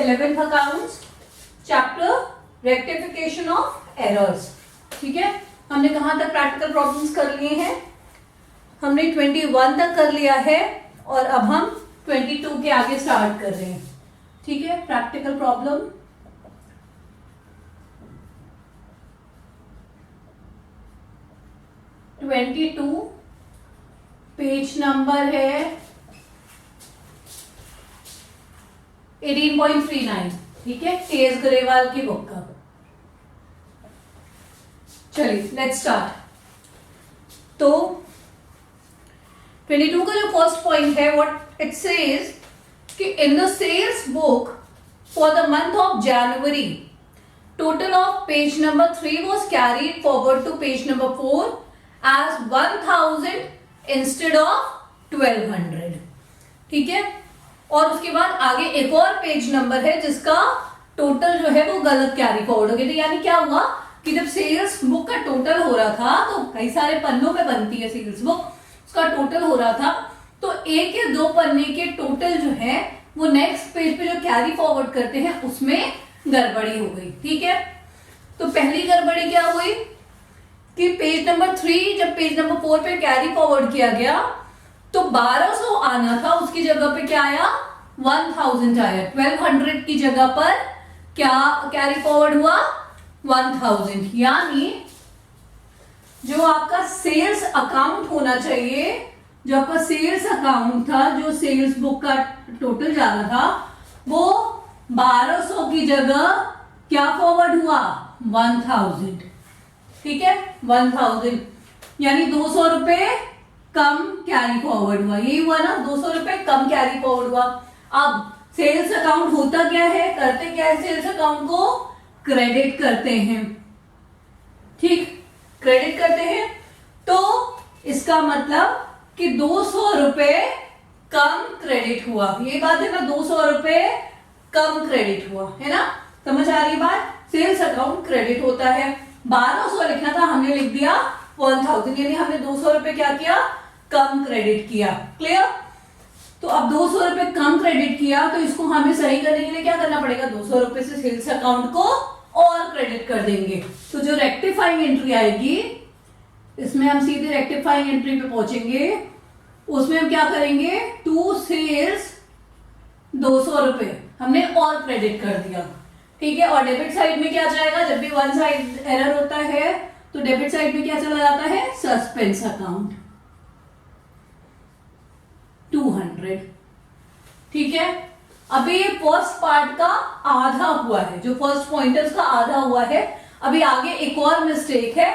11th accounts, chapter rectification of errors. ठीक है, हमने कहां तक प्रैक्टिकल प्रॉब्लम्स कर लिए हैं? हमने 21 तक कर लिया है और अब हम 22 के आगे स्टार्ट कर रहे हैं। ठीक है, प्रैक्टिकल प्रॉब्लम 22, पेज नंबर है 18.39। ठीक है, केएस ग्रेवाल की बुक का। चलिए लेट्स स्टार्ट। तो 22 का जो फर्स्ट पॉइंट है, व्हाट इट सेज कि in the sales book for the month of January total of page number 3 was carried forward to page number 4 as 1000 instead of 1200। ठीक है, और उसके बाद आगे एक और पेज नंबर है जिसका टोटल जो है वो गलत कैरी फॉरवर्ड हो गया। तो यानी क्या हुआ कि जब सेल्स बुक का टोटल हो रहा था, तो कई सारे पन्नों पे बनती है सेल्स बुक, उसका टोटल हो रहा था, तो एक या दो पन्ने के टोटल जो है वो नेक्स्ट पेज पे जो कैरी फॉरवर्ड करते हैं उसमें गड़बड़ी हो गई। ठीक है, तो पहली गड़बड़ी क्या हुई कि पेज नंबर 3 जब पेज नंबर 4 पे कैरी फॉरवर्ड किया गया तो 1200 आना था, उसकी जगह पे क्या आया 1000 आया। 1200 की जगह पर क्या कैरी फॉरवर्ड हुआ 1000। यानी जो आपका सेल्स अकाउंट होना चाहिए, जो आपका सेल्स अकाउंट था, जो सेल्स बुक का टोटल जा रहा था, वो 1200 की जगह क्या फॉरवर्ड हुआ 1000। ठीक है, 1000 यानी 200 रुपए कम कैरी फॉरवर्ड हुआ। यही हुआ ना, 200 रुपए कम कैरी फॉरवर्ड हुआ। अब सेल्स अकाउंट होता क्या है, करते क्या है, सेल्स अकाउंट को क्रेडिट करते हैं। ठीक, क्रेडिट करते हैं, तो इसका मतलब कि 200 रुपए कम क्रेडिट हुआ। ये बात है ना, 200 रुपए कम क्रेडिट हुआ, है ना, समझ आ रही बात। सेल्स अकाउंट क्रेडिट होता है, 1200 लिखना था, हमने लिख दिया 1000, यानी हमने 200 रुपए क्या किया, कम क्रेडिट किया। क्लियर? तो अब 200 रुपए कम क्रेडिट किया, तो इसको हमें सही करने के लिए क्या करना पड़ेगा, 200 रुपए से सेल्स अकाउंट को और क्रेडिट कर देंगे। तो जो रेक्टिफाइंग एंट्री आएगी, इसमें हम सीधे रेक्टिफाइंग एंट्री पे पहुंचेंगे। उसमें हम क्या करेंगे, टू सेल्स 200 रुपए हमने और क्रेडिट कर दिया। ठीक है, और डेबिट साइड में क्या जाएगा, जब भी वन साइड एरर होता है तो डेबिट साइड में क्या चला जाता है, सस्पेंस अकाउंट 200। ठीक है, अभी ये फर्स्ट पार्ट का आधा हुआ है, जो फर्स्ट पॉइंटर्स का आधा हुआ है। अभी आगे एक और मिस्टेक है,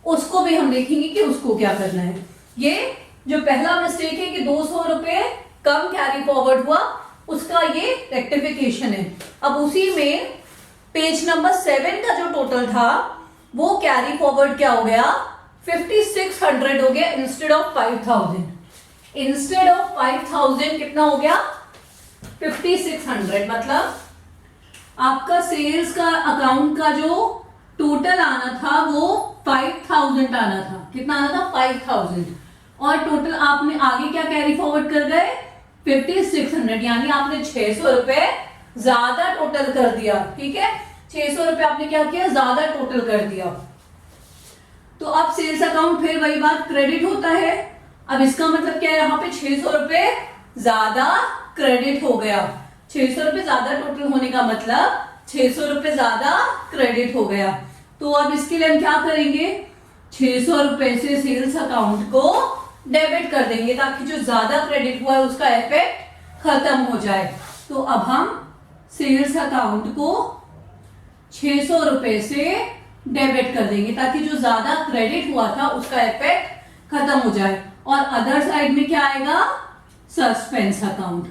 उसको भी हम देखेंगे कि उसको क्या करना है। ये जो पहला मिस्टेक है कि 200 रुपए कम कैरी फॉरवर्ड हुआ, उसका ये रेक्टिफिकेशन है। अब उसी में पेज नंबर 7 का जो टोटल था वो कैरी फॉरवर्ड क्या हो गया, 5600 हो गया इंस्टेड ऑफ 5000। इंस्टेड ऑफ 5000 कितना हो गया 5600। मतलब आपका सेल्स का अकाउंट का जो टोटल आना था वो 5000 आना था। कितना आना था 5000, और टोटल आपने आगे क्या कैरी फॉरवर्ड कर गए 5600, यानी आपने 600 रुपए ज्यादा टोटल कर दिया। ठीक है, 600 रुपए आपने क्या किया, ज्यादा टोटल कर दिया। तो अब सेल्स अकाउंट फिर वही बात क्रेडिट होता है। अब इसका मतलब क्या है, यहाँ पे 600 रुपए ज्यादा क्रेडिट हो गया। 600 रुपए ज्यादा टोटल होने का मतलब 600 रुपए ज्यादा क्रेडिट हो गया। तो अब इसके लिए हम क्या करेंगे, 600 रुपए से सेल्स अकाउंट को डेबिट कर देंगे ताकि जो ज्यादा क्रेडिट हुआ है उसका इफेक्ट खत्म हो जाए। तो अब हम सेल्स अकाउंट को 600 रुपए से डेबिट कर देंगे ताकि जो ज्यादा क्रेडिट हुआ था उसका इफेक्ट खत्म हो जाए। और अदर साइड में क्या आएगा, सस्पेंस अकाउंट।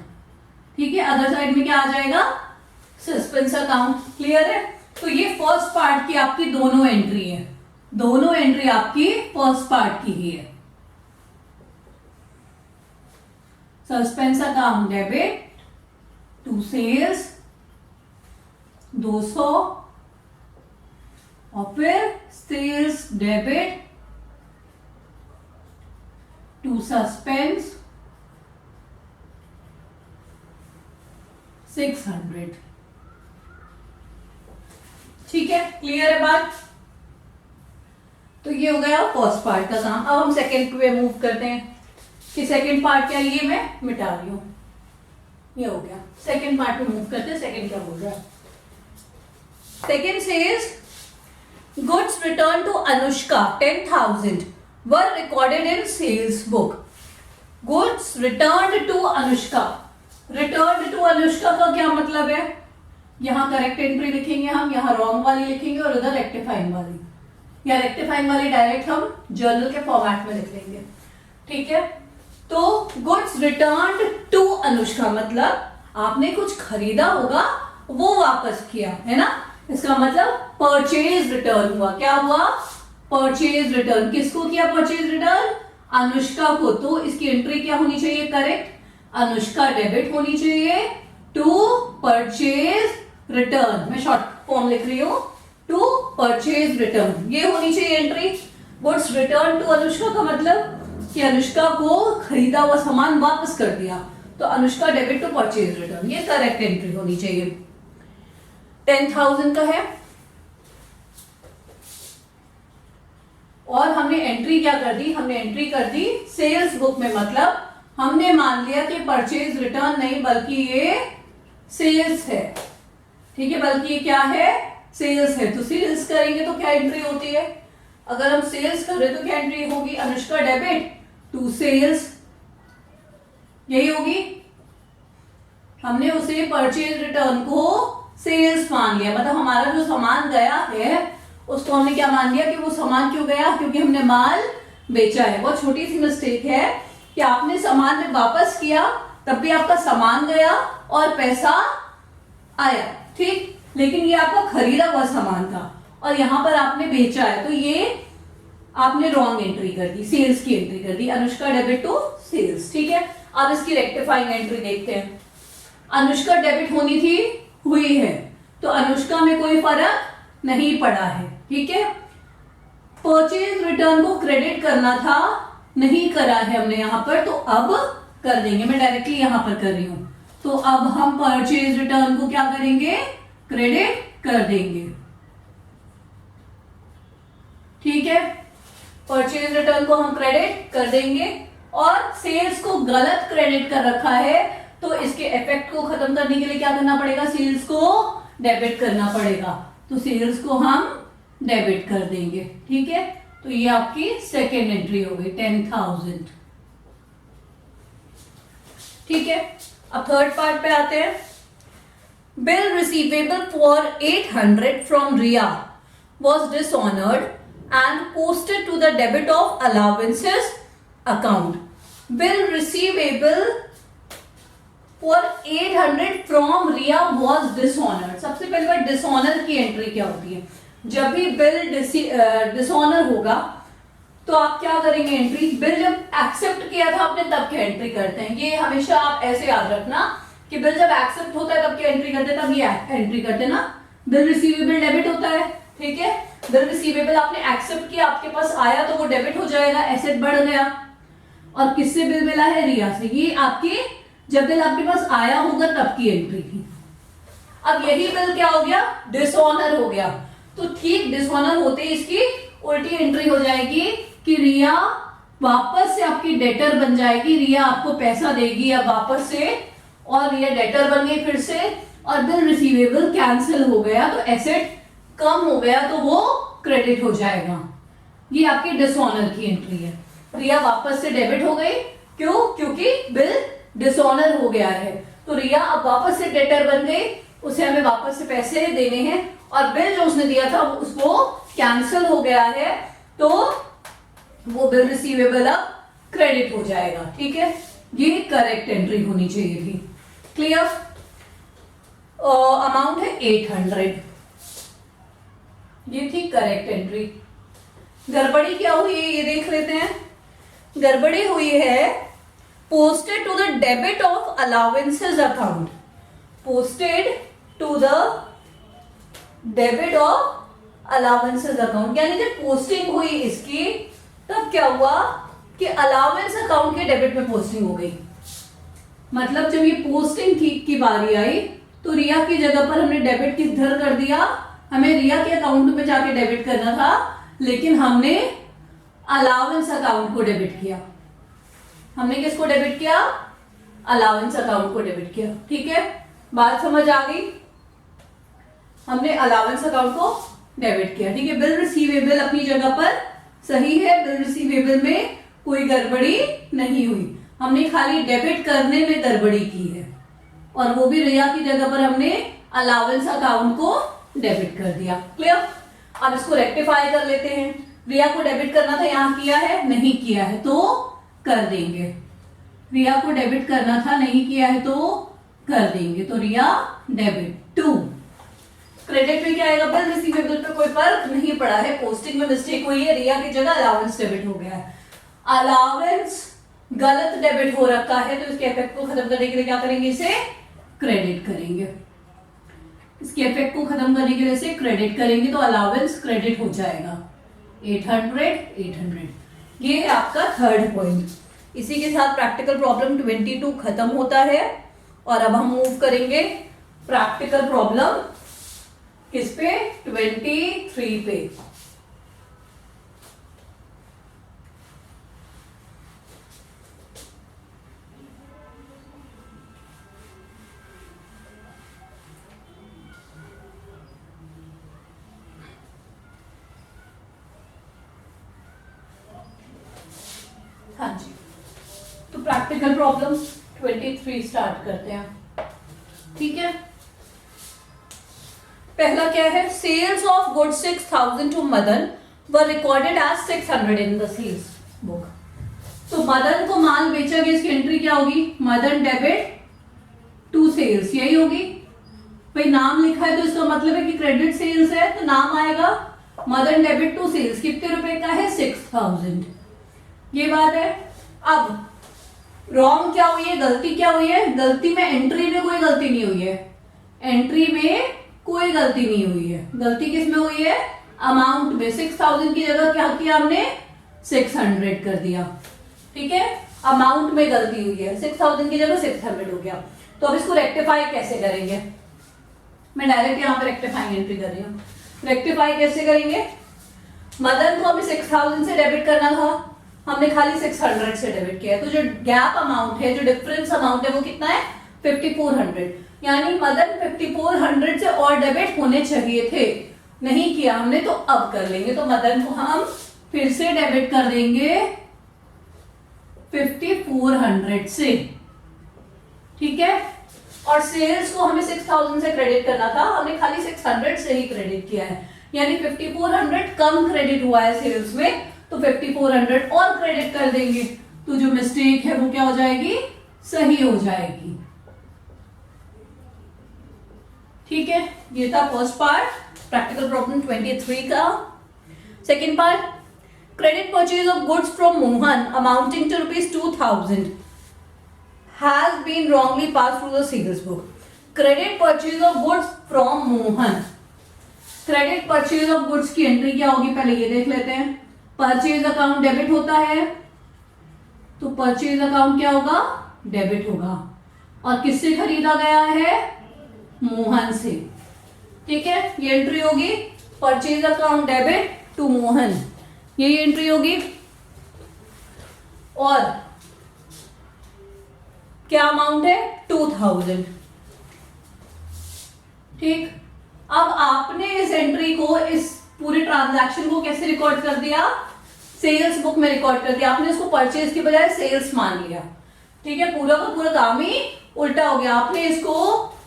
ठीक है, अदर साइड में क्या आ जाएगा, सस्पेंस अकाउंट। क्लियर है? तो ये फर्स्ट पार्ट की आपकी दोनों एंट्री है, दोनों एंट्री आपकी फर्स्ट पार्ट की ही है। Suspense account debit to sales 200, और फिर सेल्स डेबिट टू सस्पेंस 600। ठीक है, क्लियर है बात? तो ये हो गया फर्स्ट पार्ट का काम। अब हम सेकंड पे मूव करते हैं कि सेकंड पार्ट क्या है, ये मैं मिटा रही हूं, ये हो गया। सेकंड पार्ट पे मूव करते हैं, सेकंड क्या बोल रहा है। Second says goods return to Anushka 10,000 were recorded in sales book. Goods returned to Anushka. Returned to Anushka का क्या मतलब है? यहाँ करेक्ट एंट्री लिखेंगे हम, यहाँ रॉन्ग वाली लिखेंगे और उधर रेक्टिफाइंग वाली, या रेक्टिफाइंग वाली डायरेक्ट हम जर्नल के फॉर्मेट में लिख लेंगे। ठीक है, तो गुड्स रिटर्न टू अनुष्का मतलब आपने कुछ खरीदा होगा, वो वापस किया है ना, इसका मतलब परचेज रिटर्न हुआ। क्या हुआ? Purchase return. किसको किया परचेज रिटर्न? अनुष्का को। तो इसकी एंट्री क्या होनी चाहिए? करेक्ट, अनुष्का डेबिट होनी चाहिए टू परचेज रिटर्न। मैं शॉर्ट फॉर्म लिख रही हूं, टू परचेज रिटर्न, ये होनी चाहिए entry. Goods return to Anushka का मतलब कि अनुष्का को खरीदा हुआ सामान वापस कर दिया, तो Anushka debit to purchase return, ये करेक्ट एंट्री होनी चाहिए। 10,000 का है और हमने एंट्री क्या कर दी? हमने एंट्री कर दी सेल्स बुक में, मतलब हमने मान लिया कि परचेज रिटर्न नहीं बल्कि ये सेल्स है। ठीक है, बल्कि ये क्या है? सेल्स है। तो सेल्स करेंगे तो क्या एंट्री होती है? अगर हम सेल्स कर रहे तो क्या एंट्री होगी? अनुष्का डेबिट टू सेल्स, यही होगी। हमने उसे परचेज रिटर्न को सेल्स मान लिया, मतलब हमारा जो सामान गया है उसको हमने क्या मान लिया कि वो सामान क्यों गया? क्योंकि हमने माल बेचा है। बहुत छोटी सी मिस्टेक है कि आपने सामान में वापस किया तब भी आपका सामान गया और पैसा आया, ठीक, लेकिन ये आपका खरीदा हुआ सामान था और यहां पर आपने बेचा है, तो ये आपने रॉन्ग एंट्री कर दी, सेल्स की एंट्री कर दी। Anushka debit to sales. ठीक है, अब इसकी रेक्टिफाइंग एंट्री देखते हैं। अनुष्का डेबिट होनी थी, हुई है, तो अनुष्का में कोई फर्क नहीं पड़ा है। ठीक है, परचेज रिटर्न को क्रेडिट करना था, नहीं करा है हमने यहां पर, तो अब कर देंगे। मैं डायरेक्टली यहां पर कर रही हूं, तो अब हम परचेज रिटर्न को क्या करेंगे? क्रेडिट कर देंगे। ठीक है, परचेज रिटर्न को हम क्रेडिट कर देंगे और सेल्स को गलत क्रेडिट कर रखा है, तो इसके इफेक्ट को खत्म करने के लिए क्या करना पड़ेगा? सेल्स को डेबिट करना पड़ेगा, तो सेल्स को हम डेबिट कर देंगे। ठीक है, तो ये आपकी सेकेंड एंट्री हो गई 10,000। ठीक है, अब थर्ड पार्ट पे आते हैं। Bill receivable for 800 from Riya was dishonoured and posted to the debit of allowances account. Bill receivable for 800 from Riya was dishonoured. सबसे पहले बार डिसऑनर की एंट्री क्या होती है? जब भी बिल डिसऑनर होगा तो आप क्या करेंगे एंट्री? बिल जब एक्सेप्ट किया था आपने तब क्या एंट्री करते हैं, ये हमेशा आप ऐसे याद रखना कि बिल जब एक्सेप्ट होता है तब क्या एंट्री करते हैं, तब ये एंट्री करते हैं ना। बिल रिसीवेबल डेबिट होता है, ठीक है, बिल रिसीवेबल आपने एक्सेप्ट किया, आपके पास आया तो वो डेबिट हो जाएगा, एसेट बढ़ गया। और किससे बिल मिला है? रिया से। ये आपकी जब बिल आपके पास आया होगा तब की एंट्री थी। अब यही बिल क्या हो गया? डिसऑनर हो गया, तो ठीक डिसऑनर होते ही इसकी उल्टी एंट्री हो जाएगी कि रिया वापस से आपकी डेटर बन जाएगी, रिया आपको पैसा देगी अब वापस से, और रिया डेटर बन गई फिर से, और बिल रिसीवेबल कैंसिल हो गया तो एसेट कम हो गया तो वो क्रेडिट हो जाएगा। ये आपकी डिसऑनर की एंट्री है। रिया वापस से डेबिट हो गई, क्यों? क्योंकि बिल डिसऑनर हो गया है, तो रिया अब वापस से डेटर बन गई, उसे हमें वापस से पैसे देने हैं, और बिल जो उसने दिया था उसको कैंसिल हो गया है, तो वो बिल रिसीवेबल अब क्रेडिट हो जाएगा। ठीक है, ये करेक्ट एंट्री होनी चाहिए थी। क्लियर? अमाउंट है 800, ये थी करेक्ट एंट्री। गड़बड़ी क्या हुई है ये देख लेते हैं। गड़बड़ी हुई है posted to the debit of allowances account, posted to the debit of allowances account, यानी जब पोस्टिंग हुई इसकी तब क्या हुआ कि अलाउंस अकाउंट के डेबिट में पोस्टिंग हो गई। मतलब जब ये पोस्टिंग की बारी आई तो रिया की जगह पर हमने डेबिट किधर कर दिया? हमें रिया के अकाउंट में जाके डेबिट करना था, लेकिन हमने अलाउंस अकाउंट को डेबिट किया। हमने किसको डेबिट किया? अलाउंस अकाउंट को डेबिट किया। ठीक है, बात समझ आ गई? हमने अलाउंस अकाउंट को डेबिट किया। ठीक है, बिल रिसीवेबल अपनी जगह पर सही है, बिल रिसीवेबल में कोई गड़बड़ी नहीं हुई, हमने खाली डेबिट करने में गड़बड़ी की है, और वो भी रिया की जगह पर हमने अलाउंस अकाउंट को डेबिट कर दिया। क्लियर? अब इसको रेक्टिफाई कर लेते हैं। रिया को डेबिट करना था, यहां किया है? नहीं किया है, तो कर देंगे। रिया को डेबिट करना था, नहीं किया है, तो कर देंगे। तो रिया डेबिट टू। क्रेडिट में क्या आएगा? बिल रिसीवेबल पे कोई फर्क नहीं पड़ा है, पोस्टिंग में मिस्टेक हुई है, रिया की जगह अलाउंस डेबिट हो गया है। अलाउंस गलत डेबिट हो रखा है, तो इसके इफेक्ट को खत्म करने के लिए क्या करेंगे? इसे क्रेडिट करेंगे। इसके इफेक्ट को खत्म करने के लिए इसे क्रेडिट करेंगे, तो अलाउंस क्रेडिट हो जाएगा 800। ये है आपका थर्ड पॉइंट। इसी के साथ प्रैक्टिकल प्रॉब्लम 22 खत्म होता है, और अब हम मूव करेंगे प्रैक्टिकल प्रॉब्लम किस पे? 23 पे। हाँ जी, तो प्रैक्टिकल प्रॉब्लम 23 स्टार्ट करते हैं। ठीक है, पहला क्या है? Sales of goods 6000 to Madan were recorded as 600 in the sales book. तो मदन को माल बेचा गया, इसकी एंट्री क्या होगी? मदन डेबिट टू सेल्स, यही होगी। भाई नाम लिखा है तो इसका मतलब है कि क्रेडिट सेल्स है, तो नाम आएगा मदन डेबिट टू सेल्स। कितने रुपए का है? 6000। ये बात है। अब रॉन्ग क्या हुई है? गलती क्या हुई है? गलती में एंट्री में कोई गलती नहीं हुई है, एंट्री में कोई गलती नहीं हुई है। गलती किस में हुई है? अमाउंट में। 6000 की जगह क्या किया हमने? 600 कर दिया। ठीक है, अमाउंट में गलती हुई है, 6000 की जगह 600 हो गया। तो अब इसको रेक्टिफाई कैसे करेंगे? मैं डायरेक्ट यहां पर रेक्टिफाइंग एंट्री कर रही हूं। रेक्टिफाई कैसे करेंगे? मदन को हमें 6000 से डेबिट करना था, हमने खाली 600 से डेबिट किया, तो जो गैप अमाउंट है, जो डिफरेंस अमाउंट है, वो कितना है? 5400। यानी मदन 5400 से और डेबिट होने चाहिए थे, नहीं किया हमने, तो अब कर लेंगे। तो मदन को हम फिर से डेबिट कर देंगे 5400 से। ठीक है, और सेल्स को हमें 6000 से क्रेडिट करना था, हमने खाली 600 से ही क्रेडिट किया है, यानी 5400 कम क्रेडिट हुआ है सेल्स में, तो 5400 और क्रेडिट कर देंगे, तो जो मिस्टेक है वो क्या हो जाएगी? सही हो जाएगी। ठीक है, ये था फर्स्ट पार्ट प्रैक्टिकल प्रॉब्लम 23 का। Second part, credit purchase of goods from Mohan amounting to ₹2000 has been wrongly passed through the sales book. Credit purchase of goods from Mohan. Credit purchase of goods की एंट्री क्या होगी? पहले ये देख लेते हैं। Purchase account debit होता है, तो परचेज अकाउंट क्या होगा? डेबिट होगा। और किससे खरीदा गया है? मोहन से। ठीक है, ये एंट्री होगी purchase account debit to Mohan, ये एंट्री होगी। और क्या अमाउंट है? 2000। ठीक, अब आपने इस एंट्री को, इस पूरे ट्रांजैक्शन को कैसे रिकॉर्ड कर दिया? सेल्स बुक में रिकॉर्ड कर दिया। आपने इसको परचेज के बजाय सेल्स मान लिया। ठीक है, पूरा का पूरा काम ही उल्टा हो गया। आपने इसको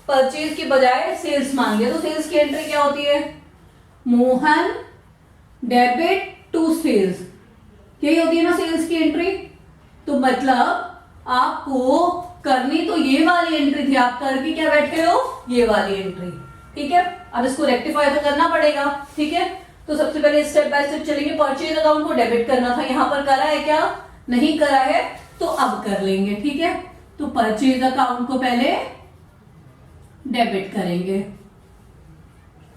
परचेज के बजाय सेल्स मान लिया, तो सेल्स की एंट्री क्या होती है? मोहन डेबिट टू सेल्स, यही होती है ना सेल्स की एंट्री। तो मतलब आपको करनी तो ये वाली एंट्री थी, आप करके क्या बैठे हो? ये वाली एंट्री। ठीक है, अब इसको रेक्टिफाई तो करना पड़ेगा। ठीक है, तो सबसे पहले स्टेप बाय स्टेप चलेंगे। परचेज अकाउंट को डेबिट करना था, यहां पर करा है क्या? नहीं करा है, तो अब कर लेंगे। ठीक है, तो परचेज अकाउंट को पहले डेबिट करेंगे।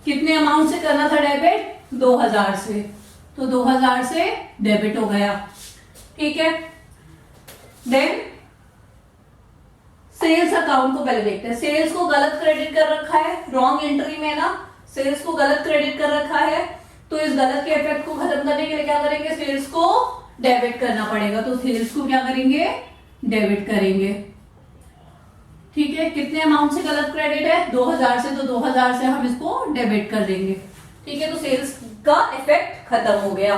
कितने अमाउंट से करना था डेबिट? 2000 से, तो 2000 से डेबिट हो गया। ठीक है, देन सेल्स अकाउंट को पहले देखते हैं। सेल्स को गलत क्रेडिट कर रखा है, रॉन्ग एंट्री में ना, सेल्स को गलत क्रेडिट कर रखा है, तो इस गलत के इफेक्ट को खत्म करने के लिए क्या करेंगे, सेल्स को डेबिट करना पड़ेगा। तो सेल्स को क्या करेंगे, डेबिट करेंगे। ठीक है, कितने अमाउंट से गलत क्रेडिट है, 2000 से, तो 2000 से हम इसको डेबिट कर देंगे। ठीक है, तो सेल्स का इफेक्ट खत्म हो गया।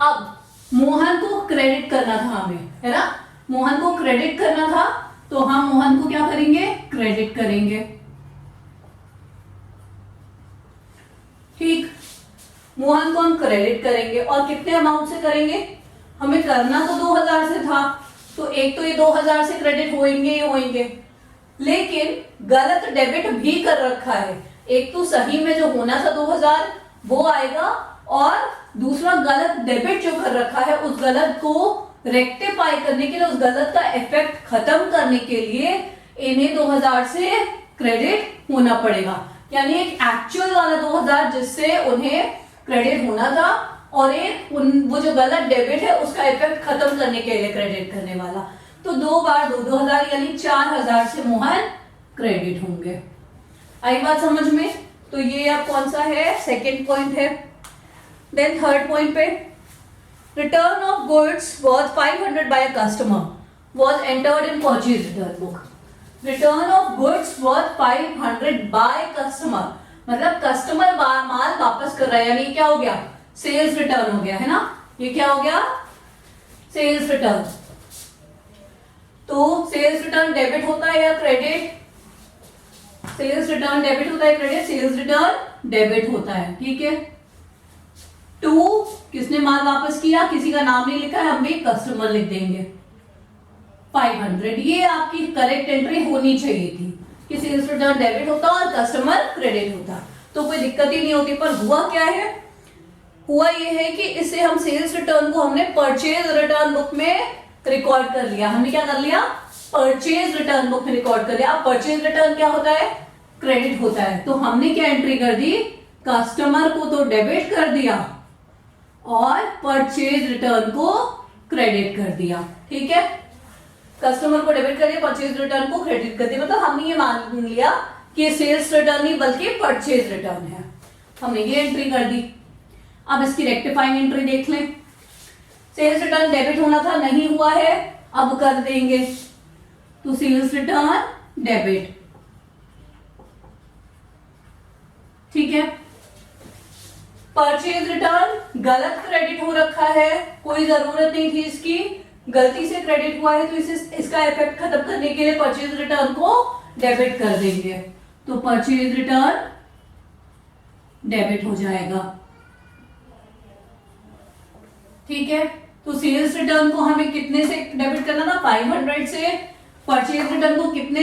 अब मोहन को क्रेडिट करना था हमें, है ना, मोहन को क्रेडिट करना था, तो हम मोहन को क्या करेंगे, क्रेडिट करेंगे। ठीक, मोहन को हम क्रेडिट करेंगे और कितने अमाउंट से करेंगे, हमें करना तो 2000 से था, तो एक तो ये 2000 से क्रेडिट होंगे ही होंगे, लेकिन गलत डेबिट भी कर रखा है। एक तो सही में जो होना था 2000 वो आएगा, और दूसरा गलत डेबिट जो कर रखा है उस गलत को रेक्टिफाई करने के लिए, उस गलत का इफेक्ट खत्म करने के लिए इन्हें 2000 से क्रेडिट होना पड़ेगा। यानी एक एक्चुअल वाला 2000 जिससे उन्हें क्रेडिट होना था, और एक वो जो गलत डेबिट है उसका इफेक्ट खत्म करने के लिए क्रेडिट करने वाला। तो 2 बार 2000 यानी 4000 से मोहन क्रेडिट होंगे। आई बात समझ में? तो ये अब कौन सा है, सेकेंड पॉइंट है। देन थर्ड पॉइंट पे, return of goods worth 500 by customer was entered in purchase return book. Return of goods worth 500 by customer, मतलब कस्टमर माल वापस कर रहा है, यानी क्या हो गया, सेल्स रिटर्न हो गया, है ना। ये क्या हो गया, सेल्स रिटर्न। तो सेल्स रिटर्न डेबिट होता है या क्रेडिट, सेल्स रिटर्न डेबिट होता है, क्रेडिट, सेल्स रिटर्न डेबिट होता है। ठीक है, 2 किसने माल वापस किया, किसी का नाम नहीं लिखा है, हम भी कस्टमर लिख देंगे। 500, ये आपकी करेक्ट एंट्री होनी चाहिए थी कि सेल्स रिटर्न डेबिट होता और कस्टमर क्रेडिट होता, तो कोई दिक्कत ही नहीं होती। पर हुआ क्या है, हुआ ये है कि इससे हम सेल्स रिटर्न को हमने परचेज रिटर्न बुक में रिकॉर्ड कर लिया। हमने क्या कर लिया, परचेज रिटर्न बुक में रिकॉर्ड कर लिया। अब परचेज रिटर्न क्या होता है, क्रेडिट होता है, तो हमने क्या एंट्री कर दी, कस्टमर को तो डेबिट कर दिया और परचेज रिटर्न को क्रेडिट कर दिया। ठीक है, कस्टमर को डेबिट कर दिया, परचेज रिटर्न को क्रेडिट कर दिया, मतलब हमने ये मान लिया कि सेल्स रिटर्न नहीं बल्कि परचेज रिटर्न है, हमने ये एंट्री कर दी। अब इसकी रेक्टिफाइंग एंट्री देख लें। सेल्स रिटर्न डेबिट होना था, नहीं हुआ है, अब कर देंगे, तो सेल्स रिटर्न डेबिट। ठीक है, परचेज रिटर्न गलत क्रेडिट हो रखा है, कोई जरूरत नहीं थी इसकी, गलती से क्रेडिट हुआ है, तो इसका इफेक्ट खत्म करने के लिए परचेज रिटर्न को डेबिट कर देंगे, तो परचेज रिटर्न डेबिट हो जाएगा। ठीक है, तो सेल्स रिटर्न को हमें कितने से डेबिट करना था, 500 से। परचेज रिटर्न को कितने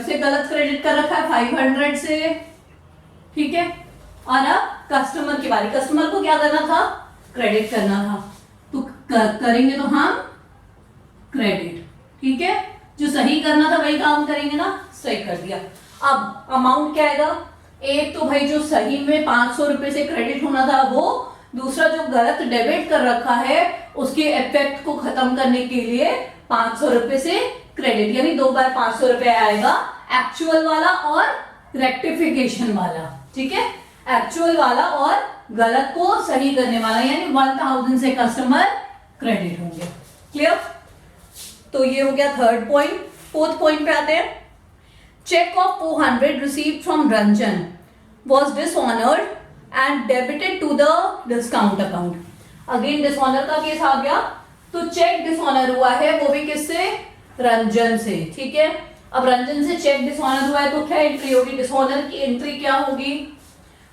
से गलत क्रेडिट कर रखा है, 500 से। ठीक है, और अब कस्टमर की बारी, कस्टमर को क्या करना था, क्रेडिट करना था, तो करेंगे तो हम क्रेडिट। ठीक है, जो सही करना था वही काम करेंगे ना, सही कर दिया। अब अमाउंट क्या आएगा, एक तो भाई जो सही में 500 रुपए से क्रेडिट होना था वो, दूसरा जो गलत डेबिट कर रखा है उसके इफेक्ट को खत्म करने के लिए 500 रुपए से क्रेडिट, यानी 2 बार 500 रुपए आएगा, एक्चुअल वाला और रेक्टिफिकेशन वाला। ठीक है, एक्चुअल वाला और गलत को सही करने वाला, यानी 1000 से कस्टमर क्रेडिट होंगे। क्लियर? तो ये हो गया थर्ड पॉइंट। फोर्थ पॉइंट पे आते हैं। Cheque of 400 received from Ranjan was dishonored and debited to the discount account. Again dishonour का केस आ गया, तो चेक डिसऑनर हुआ है, वो भी किससे, रंजन से। ठीक है, अब रंजन से चेक डिसऑनर हुआ है तो क्या एंट्री होगी, डिसऑनर की एंट्री क्या होगी,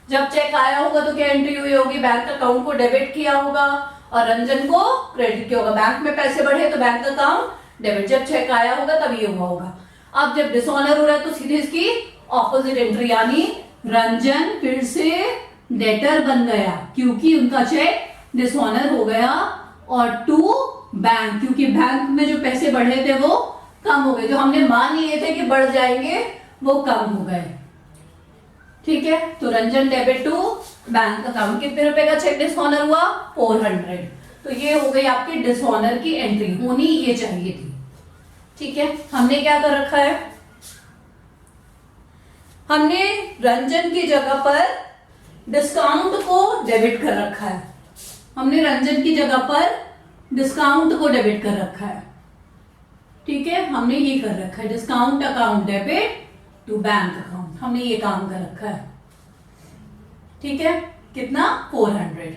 जब चेक आया होगा तो क्या एंट्री हुई होगी, बैंक अकाउंट को डेबिट किया होगा और रंजन को क्रेडिट किया होगा। बैंक में पैसे बढ़े तो बैंक अकाउंट डेबिट, जब चेक आया होगा तब ये हुआ होगा। अब जब डिसऑनर हो रहा है तो सीधे इसकी ऑपोजिट एंट्री, यानी रंजन फिर से डेटर बन गया क्योंकि उनका चेक डिसऑनर हो गया, और टू बैंक क्योंकि बैंक में जो पैसे बढ़े थे वो कम हो गए, जो हमने मान लिए थे कि बढ़ जाएंगे वो कम हो गए। ठीक है, तो Ranjan debit to bank account, कितने रुपए का चेक डिसऑनर हुआ, 400। तो ये हो गई आपकी डिसऑनर की एंट्री, होनी ये चाहिए थी। ठीक है, हमने क्या कर रखा है, हमने रंजन की जगह पर डिस्काउंट को डेबिट कर रखा है। हमने रंजन की जगह पर डिस्काउंट को डेबिट कर रखा है। ठीक है, हमने ये कर रखा है, discount account debit to bank account, हमने ये काम कर रखा है। ठीक है, कितना 400।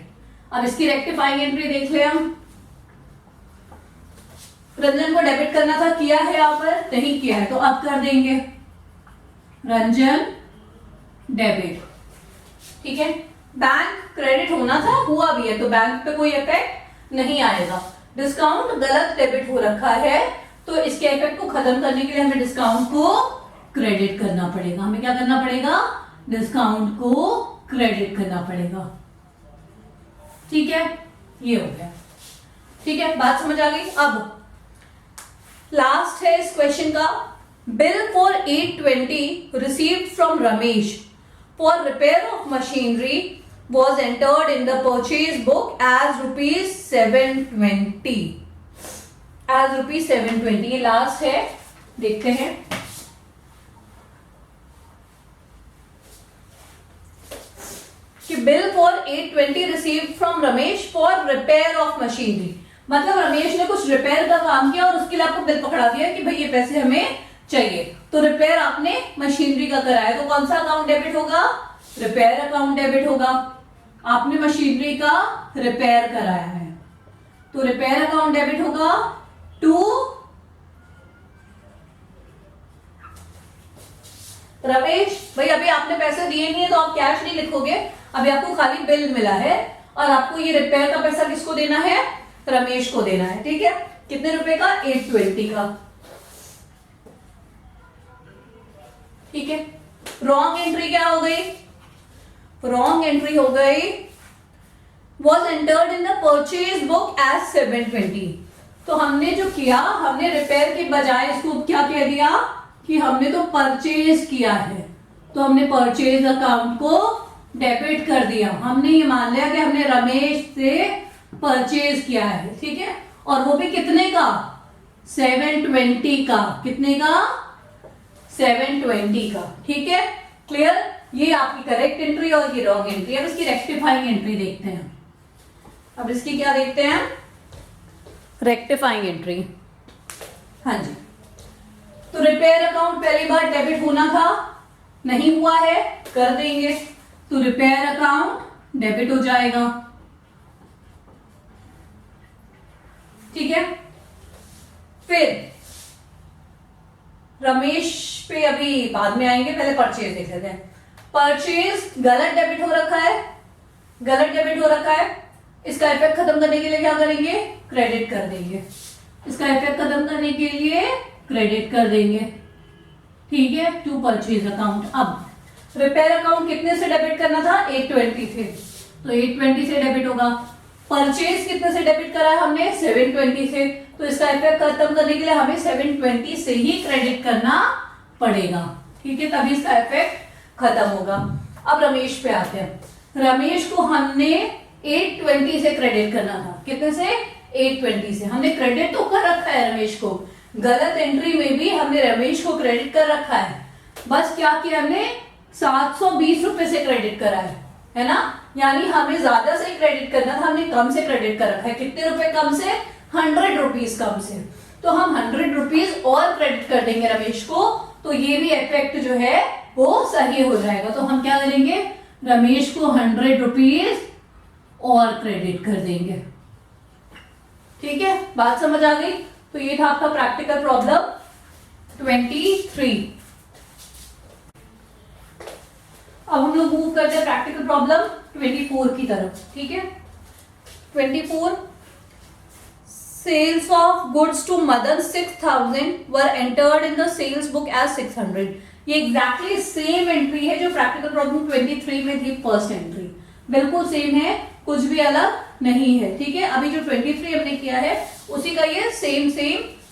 अब इसकी रेक्टिफाइंग एंट्री देख ले हम। रंजन को डेबिट करना था, किया है यहाँ पर? नहीं किया है, तो अब कर देंगे रंजन डेबिट। ठीक है, बैंक क्रेडिट होना था, हुआ भी है, तो बैंक पे कोई इफेक्ट नहीं आएगा। डिस्काउंट गलत डेबिट हो रखा है, तो इसके इफेक्ट को खत्म करने के लिए हमें डिस्काउंट को क्रेडिट करना पड़ेगा। हमें क्या करना पड़ेगा? डिस्काउंट को क्रेडिट करना पड़ेगा। ठीक है, ये हो गया। ठीक है, बात समझ आ गई। अब लास्ट है इस क्वेश्चन का, bill for 820 received from Ramesh for repair of machinery was entered in the purchase book as rupees 720, as rupees 720। ये लास्ट है, देखते हैं। कि bill for 820 received from Ramesh for repair of machinery, मतलब रमेश ने कुछ रिपेयर का काम किया और उसके लिए आपको बिल पकड़ा दिया कि भाई ये पैसे हमें चाहिए, तो रिपेयर आपने मशीनरी का कराया, तो कौन सा अकाउंट डेबिट होगा? रिपेयर अकाउंट डेबिट होगा। आपने मशीनरी का रिपेयर कराया है, तो रिपेयर अकाउंट डेबिट होगा टू रमेश। भाई अभी आपने पैसे दिए नहीं है, तो आप कैश नहीं लिखोगे, अभी आपको खाली बिल मिला है और आपको ये रिपेयर का पैसा किसको देना है? रमेश को देना है। ठीक है, कितने रुपए का? 820 का। ठीक है, रॉन्ग एंट्री क्या हो गई? रॉन्ग एंट्री हो गई was entered in the purchase book as 720। तो हमने जो किया, हमने रिपेयर के बजाय इसको क्या कह दिया कि हमने तो परचेज किया है, तो हमने परचेज अकाउंट को डेबिट कर दिया। हमने ये मान लिया कि हमने रमेश से परचेज किया है। ठीक है, और वो भी कितने का? 720 का। कितने का? 720 का। ठीक है, क्लियर? ये आपकी करेक्ट एंट्री और ये रॉन्ग एंट्री। अब इसकी रेक्टिफाइंग एंट्री देखते हैं। अब इसकी क्या देखते हैं? Rectifying entry. हाँ जी, तो रिपेयर अकाउंट पहली बार डेबिट होना था, नहीं हुआ है, कर देंगे, तो रिपेयर अकाउंट डेबिट हो जाएगा। ठीक है, फिर रमेश पे अभी बाद में आएंगे, पहले परचेज देख लेते हैं। परचेज गलत डेबिट हो रखा है, गलत डेबिट हो रखा है, इसका इफेक्ट खत्म करने के लिए क्या करेंगे? क्रेडिट कर देंगे। इसका इफेक्ट खत्म करने के लिए क्रेडिट कर देंगे। ठीक है, टू परचेज अकाउंट। अब रिपेयर अकाउंट कितने से डेबिट करना था? 820 से, तो 820 से डेबिट होगा। परचेज कितने से डेबिट करा है हमने? 720 से, तो इसका इफेक्ट खत्म करने के लिए हमें 720 से ही क्रेडिट करना पड़ेगा। ठीक है, तभी इसका इफेक्ट खत्म होगा। अब रमेश पे आते हैं। रमेश को हमने 820 से क्रेडिट करना था। कितने से? 820 से। हमने क्रेडिट तो कर रखा है रमेश को, गलत एंट्री में भी हमने रमेश को क्रेडिट कर रखा है, बस क्या किया हमने? 720 रुपए से क्रेडिट करा है ना? यानी हमें ज्यादा से क्रेडिट करना था, हमने कम से क्रेडिट कर रखा है। कितने रुपए कम से? 100 रुपीज कम से। तो हम 100 रुपीज और क्रेडिट कर देंगे रमेश को, तो ये भी इफेक्ट जो है वो सही हो जाएगा। तो हम क्या करेंगे? रमेश को 100 रुपीज और क्रेडिट कर देंगे। ठीक है, बात समझ आ गई? तो ये था आपका प्रैक्टिकल प्रॉब्लम 23। अब हम लोग मूव करते हैं प्रैक्टिकल प्रॉब्लम 24 की तरफ। ठीक है, 24, sales of goods to Madan 6000 were entered in the sales book as 600। ये एग्जैक्टली सेम एंट्री है जो प्रैक्टिकल प्रॉब्लम 23 में थी, फर्स्ट एंट्री बिल्कुल सेम है, कुछ भी अलग नहीं है। ठीक है, अभी जो 23 हमने किया है उसी का ये सेम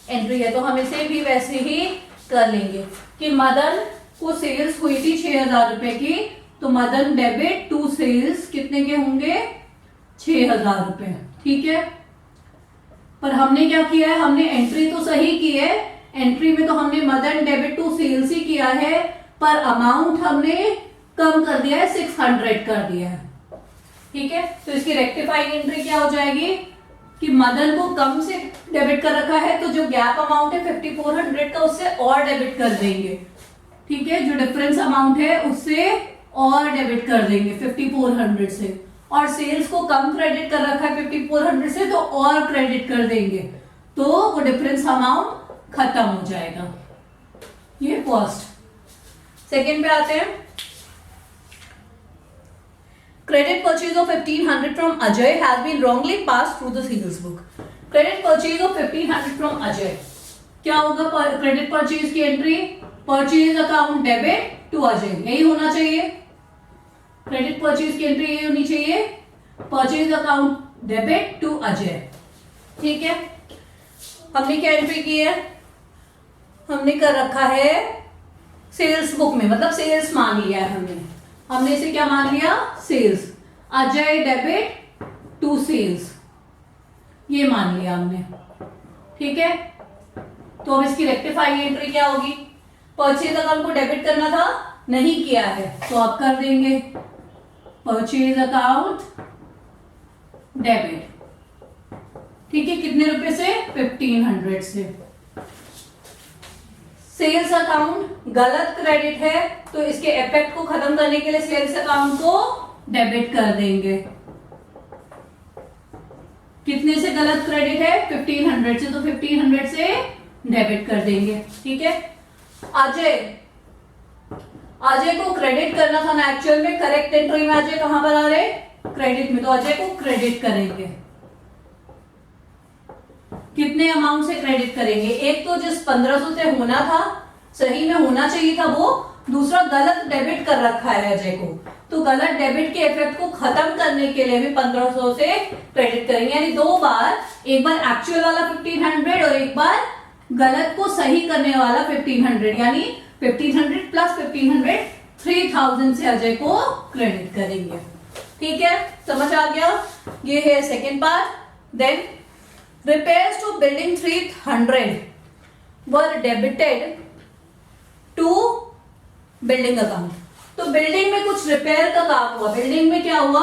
एंट्री है, तो हम इसे भी वैसे ही कर लेंगे कि मदन को सेल्स हुई थी 6000 रुपए की, तो मदन डेबिट टू सेल्स कितने के होंगे? 6000 रुपए। ठीक है, पर हमने क्या किया है? हमने एंट्री तो सही की है, एंट्री में तो हमने मदन डेबिट टू सेल्स ही किया है, पर अमाउंट हमने कम कर दिया है, 600 कर दिया है। ठीक है, तो इसकी रेक्टिफाइंग एंट्री क्या हो जाएगी कि मदन को कम से डेबिट कर रखा है, तो जो गैप अमाउंट है 5400 का उससे और डेबिट कर देंगे। ठीक है, जो डिफरेंस अमाउंट है उससे और डेबिट कर देंगे 5400 से, और सेल्स को कम क्रेडिट कर रखा है 5400 से, तो और क्रेडिट कर देंगे, तो वो डिफरेंस अमाउंट खत्म हो जाएगा। ये फर्स्ट। सेकेंड पे आते हैं, credit purchase of 1500 from Ajay has been wrongly passed through the sales book. Credit purchase of 1500 from Ajay, क्या होगा क्रेडिट परचेज की entry? Purchase account debit to Ajay, यही होना चाहिए। क्रेडिट परचेज की एंट्री यही होनी चाहिए, purchase account debit to Ajay. ठीक है, हमने क्या एंट्री की है? हमने कर रखा है सेल्स बुक में, मतलब सेल्स मान लिया है हमने इसे क्या मान लिया? Sales. Ajay debit to sales, ये मान लिया हमने। ठीक है, तो अब इसकी रेक्टिफाइंग एंट्री क्या होगी? परचेज अकाउंट को डेबिट करना था, नहीं किया है, तो आप कर देंगे परचेज अकाउंट डेबिट। ठीक है, कितने रुपए से? 1500 से। सेल्स अकाउंट गलत क्रेडिट है, तो इसके इफेक्ट को खत्म करने के लिए सेल्स अकाउंट को डेबिट कर देंगे। कितने से गलत क्रेडिट है? 1500 से, तो 1500 से डेबिट कर देंगे। ठीक है, अजय को क्रेडिट करना था ना, एक्चुअल में करेक्ट एंट्री में अजय कहां पर आ रहे? क्रेडिट में, तो अजय को क्रेडिट करेंगे। कितने अमाउंट से क्रेडिट करेंगे? एक तो जिस 1500 से होना था, सही में होना चाहिए था वो, दूसरा गलत डेबिट कर रखा है अजय को, तो गलत डेबिट के इफेक्ट को खत्म करने के लिए भी 1500 से क्रेडिट करेंगे, यानी दो बार, एक बार एक्चुअल वाला 1500 और एक बार गलत को सही करने वाला 1500, यानी 1500 प्लस 1500 3000 से अजय को क्रेडिट करेंगे। ठीक है, समझ आ गया? ये है second part. Then repairs to building 300 were debited to building account। तो बिल्डिंग में कुछ रिपेयर का काम हुआ, बिल्डिंग में क्या हुआ?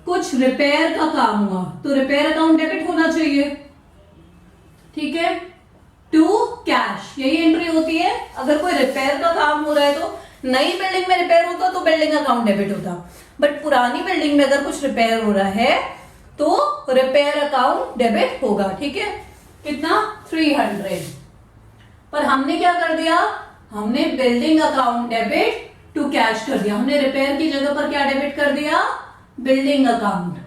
कुछ रिपेयर का काम हुआ, तो रिपेयर अकाउंट डेबिट होना चाहिए। ठीक है, टू कैश, यही एंट्री होती है। अगर कोई रिपेयर का काम हो रहा है, तो नई बिल्डिंग में रिपेयर होता तो बिल्डिंग अकाउंट डेबिट होता, बट पुरानी बिल्डिंग में अगर कुछ रिपेयर हो रहा है तो रिपेयर अकाउंट डेबिट होगा। ठीक है, कितना? 300। पर हमने क्या कर दिया? हमने building account debit to cash कर दिया। हमने रिपेयर की जगह पर क्या डेबिट कर दिया? Building account.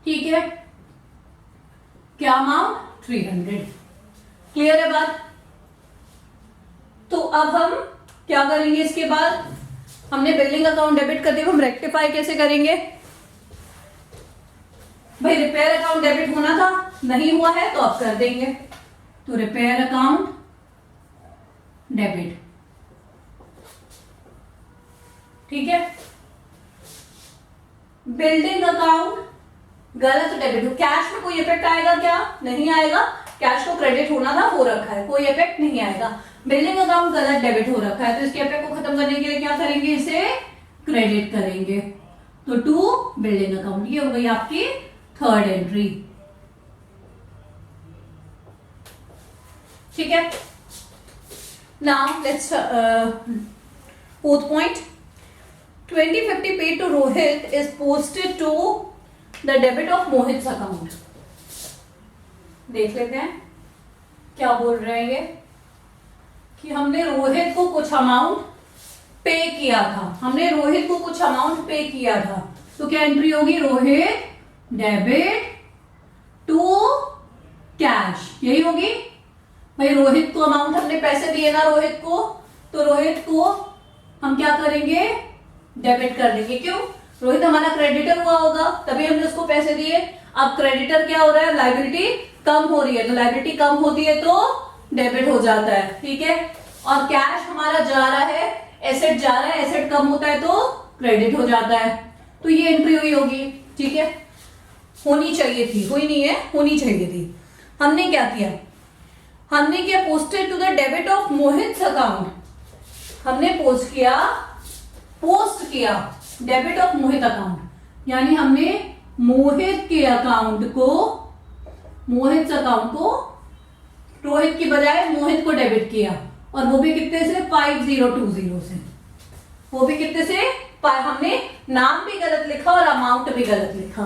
ठीक है, क्या अमाउंट? 300। क्लियर है बात? तो अब हम क्या करेंगे इसके बाद? हमने बिल्डिंग अकाउंट डेबिट कर दिया, हम रेक्टिफाई कैसे करेंगे? भाई रिपेयर अकाउंट डेबिट होना था, नहीं हुआ है, तो आप कर देंगे, तो रिपेयर अकाउंट डेबिट। ठीक है, बिल्डिंग अकाउंट गलत डेबिट हो, कैश में कोई इफेक्ट आएगा क्या? नहीं आएगा, कैश को क्रेडिट होना था, हो रखा है, कोई इफेक्ट नहीं आएगा। बिल्डिंग अकाउंट गलत डेबिट हो रखा है, तो इसके इफेक्ट को खत्म करने के लिए क्या करेंगे? इसे क्रेडिट करेंगे, तो टू बिल्डिंग अकाउंट। ये हो गई आपकी थर्ड एंट्री। ठीक है, now let's fourth point, 2050 paid to Rohit is posted to the debit of Mohit's account। देख लेते हैं क्या बोल रहे हैं ये, कि हमने रोहित को कुछ अमाउंट पे किया था, हमने रोहित को कुछ अमाउंट पे किया था, तो क्या एंट्री होगी? रोहित डेबिट टू कैश, यही होगी। भाई रोहित को अमाउंट हमने पैसे दिए ना रोहित को, तो रोहित को हम क्या करेंगे? डेबिट कर देंगे। क्यों? रोहित हमारा क्रेडिटर हुआ होगा, तभी हमने उसको पैसे दिए। अब क्रेडिटर क्या हो रहा है? लायबिलिटी कम हो रही है, तो लायबिलिटी कम होती है तो डेबिट हो जाता है। ठीक है, और कैश हमारा जा रहा है, एसेट जा रहा है, एसेट कम होता है तो क्रेडिट हो जाता है, तो ये एंट्री हुई होगी। ठीक है, होनी चाहिए थी, हुई नहीं है, होनी चाहिए थी। हमने क्या किया? हमने क्या? Posted to the debit of Mohit account. हमने पोस्ट किया डेबिट ऑफ मोहित अकाउंट, यानी हमने मोहित अकाउंट को रोहित की बजाय मोहित को डेबिट किया, और वो भी कितने से 5020 से, वो भी कितने से, हमने नाम भी गलत लिखा और अमाउंट भी गलत लिखा,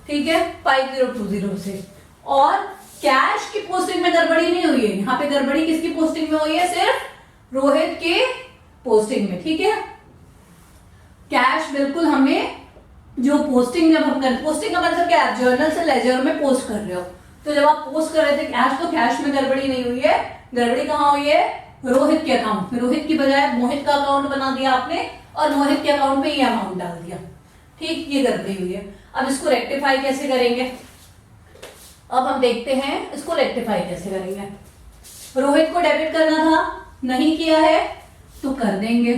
ठीक है, 5020 से। और कैश की पोस्टिंग में गड़बड़ी नहीं हुई है, यहाँ पे गड़बड़ी किसकी पोस्टिंग में हुई है, सिर्फ रोहित के पोस्टिंग में, ठीक है। कैश बिल्कुल हमने जो पोस्टिंग, जब हम पोस्टिंग का मतलब क्या है, जर्नल से लेजर में पोस्ट कर रहे हो, तो जब आप पोस्ट कर रहे थे कैश, तो कैश में गड़बड़ी नहीं हुई है, गड़बड़ी कहाँ हुई है, रोहित के अकाउंट में। रोहित की बजाय मोहित का अकाउंट बना दिया आपने और मोहित के अकाउंट में ये अमाउंट डाल दिया, ठीक, ये गड़बड़ी हुई है। अब इसको रेक्टिफाई कैसे करेंगे, अब हम देखते हैं इसको रेक्टिफाई कैसे करेंगे। रोहित को डेबिट करना था, नहीं किया है तो कर देंगे,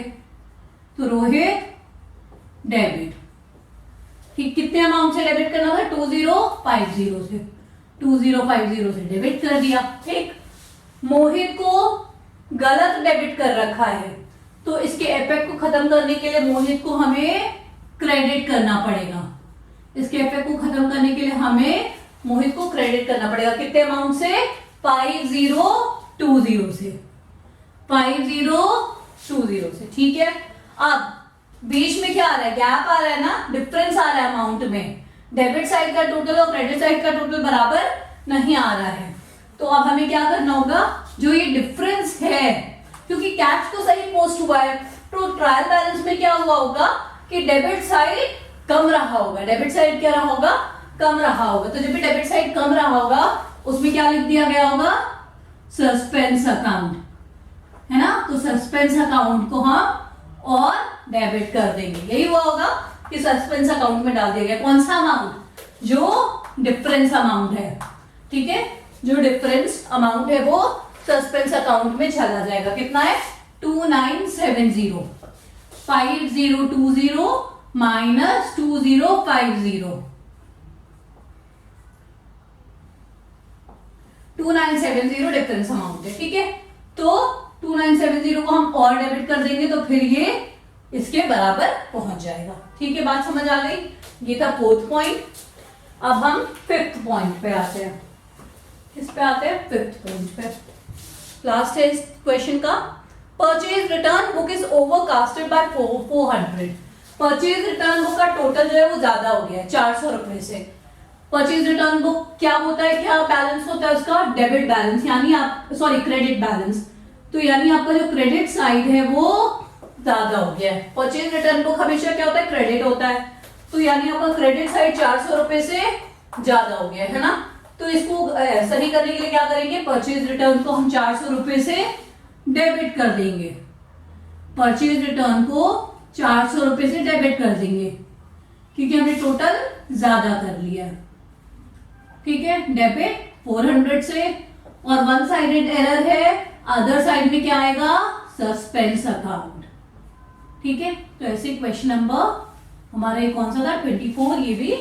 तो रोहित डेबिट, ठीक, कितने अमाउंट से डेबिट करना था, 2050 से डेबिट कर दिया, ठीक। मोहित को गलत डेबिट कर रखा है, तो इसके इफेक्ट को खत्म करने के लिए मोहित को हमें क्रेडिट करना पड़ेगा, इसके इफेक्ट को खत्म करने के लिए हमें मोहित को क्रेडिट करना पड़ेगा, कितने अमाउंट से, 5020 से, 5020 से, ठीक है। अब बीच में क्या आ रहा है, गैप आ रहा है ना, डिफरेंस आ रहा है अमाउंट में, डेबिट साइड का टोटल और क्रेडिट साइड का टोटल बराबर नहीं आ रहा है, तो अब हमें क्या करना होगा, जो ये डिफरेंस है, क्योंकि कैश तो सही पोस्ट हुआ है, तो ट्रायल बैलेंस में क्या हुआ होगा कि डेबिट साइड कम रहा होगा, डेबिट साइड क्या रहा होगा, कम रहा होगा, तो जब भी डेबिट साइड कम रहा होगा उसमें क्या लिख दिया गया होगा, सस्पेंस अकाउंट, है ना, तो सस्पेंस अकाउंट को हम और डेबिट कर देंगे, यही हुआ होगा कि सस्पेंस अकाउंट में डाल दिया गया कौन सा अमाउंट, जो डिफरेंस अमाउंट है, ठीक है, जो डिफरेंस अमाउंट है वो सस्पेंस अकाउंट में चला जाएगा, कितना है, 2970, 5020 माइनस 2050, 2970 डिफरेंस अमाउंट है, ठीक है, तो 2970 को हम और डेबिट कर देंगे, तो फिर ये इसके बराबर पहुंच जाएगा, ठीक है, बात समझ आ गई, ये था 4th पॉइंट। अब हम 5th पॉइंट पे आते हैं, किस पे आते हैं, 5th पॉइंट पे, लास्ट है इस क्वेश्चन का, purchase return book is overcasted by 400, purchase return book का टोटल जो है वो ज्यादा हो गया है 400 रुपए से। परचेज रिटर्न बुक क्या होता है, क्या बैलेंस होता है उसका, डेबिट बैलेंस, यानी आप क्रेडिट बैलेंस, तो यानी आपका जो क्रेडिट साइड है वो ज्यादा हो गया है। परचेज रिटर्न बुक हमेशा क्या होता है, क्रेडिट होता है, तो यानी आपका क्रेडिट साइड 400 रुपए से ज्यादा हो गया है ना, तो इसको सही करने के लिए क्या करेंगे, परचेज रिटर्न को हम 400 रुपए से डेबिट कर देंगे, परचेज रिटर्न को 400 रुपए से डेबिट कर देंगे, क्योंकि हमने टोटल ज्यादा कर लिया, ठीक है, डेबिट 400 से, और वन साइडेड एरर है, अदर साइड में क्या आएगा, सस्पेंस अकाउंट, ठीक है। तो ऐसे क्वेश्चन नंबर हमारा कौन सा था, 24, ये भी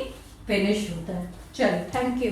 फिनिश होता है। चलो, थैंक यू।